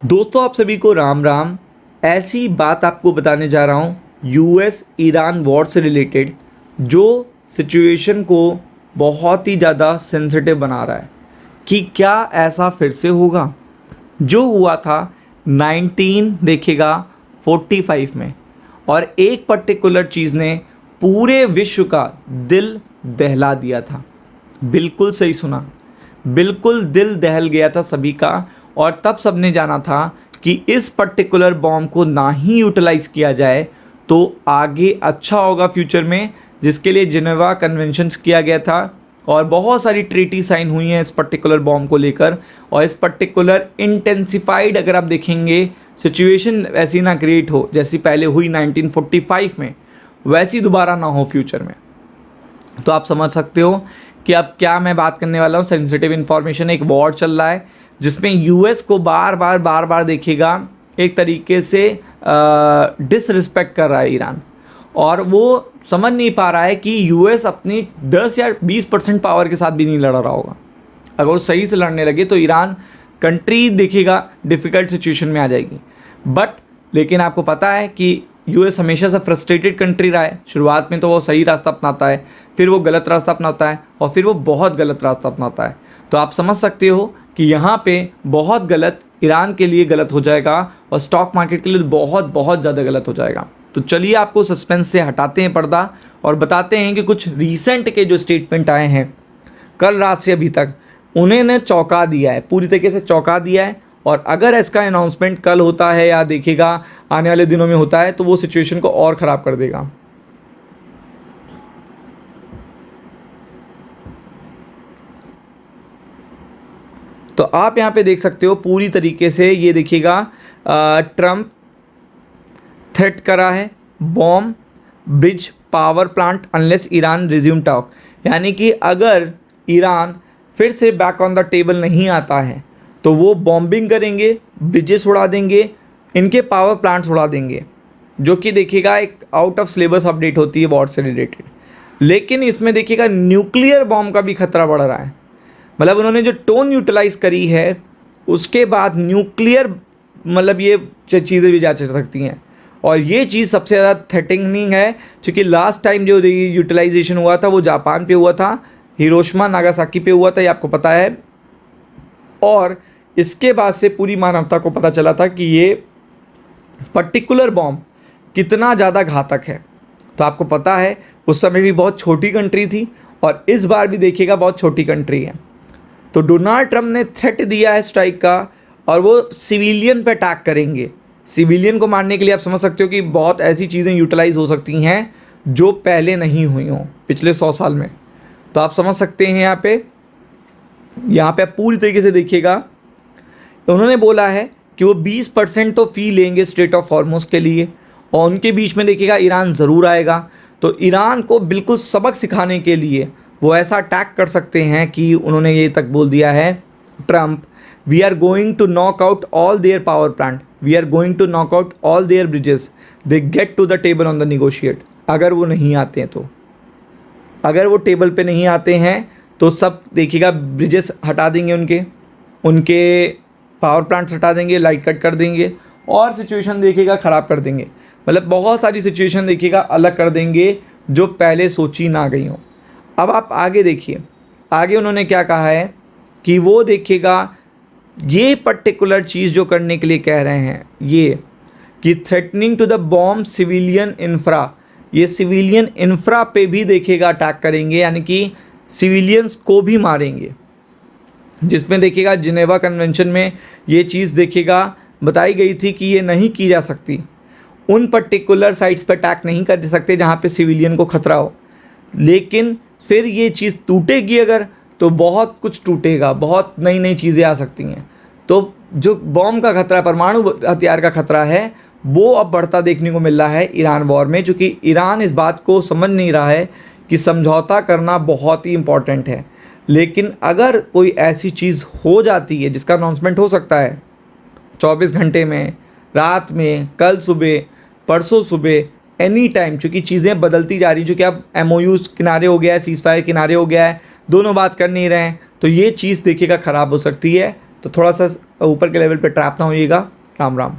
दोस्तों आप सभी को राम राम। ऐसी बात आपको बताने जा रहा हूँ यूएस ईरान वॉर से रिलेटेड, जो सिचुएशन को बहुत ही ज़्यादा सेंसिटिव बना रहा है कि क्या ऐसा फिर से होगा जो हुआ था 1945 में। और एक पर्टिकुलर चीज़ ने पूरे विश्व का दिल दहला दिया था। बिल्कुल सही सुना, बिल्कुल दिल दहल गया था सभी का। और तब सबने जाना था कि इस पर्टिकुलर बॉम्ब को ना ही यूटिलाइज़ किया जाए तो आगे अच्छा होगा फ्यूचर में, जिसके लिए जिनेवा कन्वेंशंस किया गया था और बहुत सारी ट्रीटी साइन हुई हैं इस पर्टिकुलर बॉम्ब को लेकर। और इस पर्टिकुलर इंटेंसिफाइड अगर आप देखेंगे सिचुएशन वैसी ना क्रिएट हो जैसी पहले हुई 1945 में, वैसी दोबारा ना हो फ्यूचर में। तो आप समझ सकते हो कि अब क्या मैं बात करने वाला हूँ। सेंसिटिव इन्फॉर्मेशन, एक वॉर चल रहा है जिसमें यूएस को बार बार देखिएगा एक तरीके से डिसरिस्पेक्ट कर रहा है ईरान। और वो समझ नहीं पा रहा है कि यूएस अपनी 10 या 20% पावर के साथ भी नहीं लड़ रहा होगा। अगर वो सही से लड़ने लगे तो ईरान कंट्री देखिएगा डिफ़िकल्ट सिचुएशन में आ जाएगी। लेकिन आपको पता है कि यूएस हमेशा से फ्रस्ट्रेटेड कंट्री रहा है। शुरुआत में तो वो सही रास्ता अपनाता है, फिर वो गलत रास्ता अपनाता है और फिर वो बहुत गलत रास्ता अपनाता है। तो आप समझ सकते हो कि यहाँ पे बहुत गलत ईरान के लिए गलत हो जाएगा और स्टॉक मार्केट के लिए बहुत ज़्यादा गलत हो जाएगा। तो चलिए आपको सस्पेंस से हटाते हैं पर्दा और बताते हैं कि कुछ रीसेंट के जो स्टेटमेंट आए हैं कल रात से अभी तक, उन्होंने चौंका दिया है, पूरी तरीके से चौंका दिया है। और अगर इसका अनाउंसमेंट कल होता है या देखिएगा आने वाले दिनों में होता है तो वो सिचुएशन को और ख़राब कर देगा। तो आप यहाँ पे देख सकते हो पूरी तरीके से, ये देखिएगा ट्रम्प थ्रेट करा है bomb bridge power plant unless Iran resume talk. यानी कि अगर ईरान फिर से बैक ऑन द टेबल नहीं आता है तो वो बॉम्बिंग करेंगे, ब्रिजेस उड़ा देंगे, इनके पावर प्लांट्स उड़ा देंगे, जो कि देखिएगा एक आउट ऑफ सिलेबस अपडेट होती है वॉर से रिलेटेड। लेकिन इसमें देखिएगा न्यूक्लियर बॉम्ब का भी खतरा बढ़ रहा है। मतलब उन्होंने जो टोन यूटिलाइज़ करी है उसके बाद न्यूक्लियर मतलब ये चीज़ें भी जा सकती हैं। और ये चीज़ सबसे ज़्यादा थ्रेटनिंग है क्योंकि लास्ट टाइम जो यूटिलाइजेशन हुआ था वो जापान पे हुआ था, हिरोशिमा नागासाकी पे हुआ था, ये आपको पता है। और इसके बाद से पूरी मानवता को पता चला था कि ये पर्टिकुलर बॉम्ब कितना ज़्यादा घातक है। तो आपको पता है उस समय भी बहुत छोटी कंट्री थी और इस बार भी देखिएगा बहुत छोटी कंट्री है। तो डोनाल्ड ट्रम्प ने थ्रेट दिया है स्ट्राइक का और वो सिविलियन पे अटैक करेंगे। सिविलियन को मारने के लिए आप समझ सकते हो कि बहुत ऐसी चीज़ें यूटिलाइज हो सकती हैं जो पहले नहीं हुई हों पिछले 100 साल में। तो आप समझ सकते हैं यहाँ पे आप पूरी तरीके से देखिएगा। उन्होंने बोला है कि वो 20% तो फ़ी लेंगे स्ट्रेट ऑफ हॉर्मुज़ के लिए और उनके बीच में देखिएगा ईरान ज़रूर आएगा। तो ईरान को बिल्कुल सबक सिखाने के लिए वो ऐसा अटैक कर सकते हैं कि उन्होंने ये तक बोल दिया है Trump, we are going to knock out all their power plant, we are going to knock out all their bridges, they get to the table on the negotiate. अगर वो नहीं आते हैं तो, अगर वो टेबल पे नहीं आते हैं तो सब देखिएगा ब्रिजेस हटा देंगे, उनके पावर प्लांट्स हटा देंगे, लाइट कट कर देंगे और सिचुएशन देखिएगा ख़राब कर देंगे। मतलब बहुत सारी सिचुएशन देखिएगा अलग कर देंगे जो पहले सोची ना गई हो। अब आप आगे देखिए, आगे उन्होंने क्या कहा है कि वो देखिएगा ये पर्टिकुलर चीज़ जो करने के लिए कह रहे हैं ये कि threatening to the bomb civilian infra, ये सिविलियन इंफ्रा पे भी देखिएगा अटैक करेंगे, यानी कि सिविलियंस को भी मारेंगे। जिसमें देखिएगा जिनेवा कन्वेंशन में ये चीज़ देखिएगा बताई गई थी कि ये नहीं की जा सकती, उन पर्टिकुलर साइट्स पर अटैक नहीं कर सकते जहाँ पे सिविलियन को खतरा हो। लेकिन फिर ये चीज़ टूटेगी अगर, तो बहुत कुछ टूटेगा, बहुत नई नई चीज़ें आ सकती हैं। तो जो बॉम्ब का खतरा, परमाणु हथियार का खतरा है, वो अब बढ़ता देखने को मिल रहा है ईरान वॉर में, चूँकि ईरान इस बात को समझ नहीं रहा है कि समझौता करना बहुत ही इम्पॉर्टेंट है। लेकिन अगर कोई ऐसी चीज़ हो जाती है जिसका अनाउंसमेंट हो सकता है 24 घंटे में, रात में, कल सुबह, परसों सुबह, एनी टाइम, चूँकि चीज़ें बदलती जा रही, चूँकि अब MOU किनारे हो गया है, सीज़ फायर किनारे हो गया है, दोनों बात कर नहीं रहे हैं, तो ये चीज़ देखिएगा ख़राब हो सकती है। तो थोड़ा सा ऊपर के लेवल पे ट्रैप ना होइएगा। राम राम।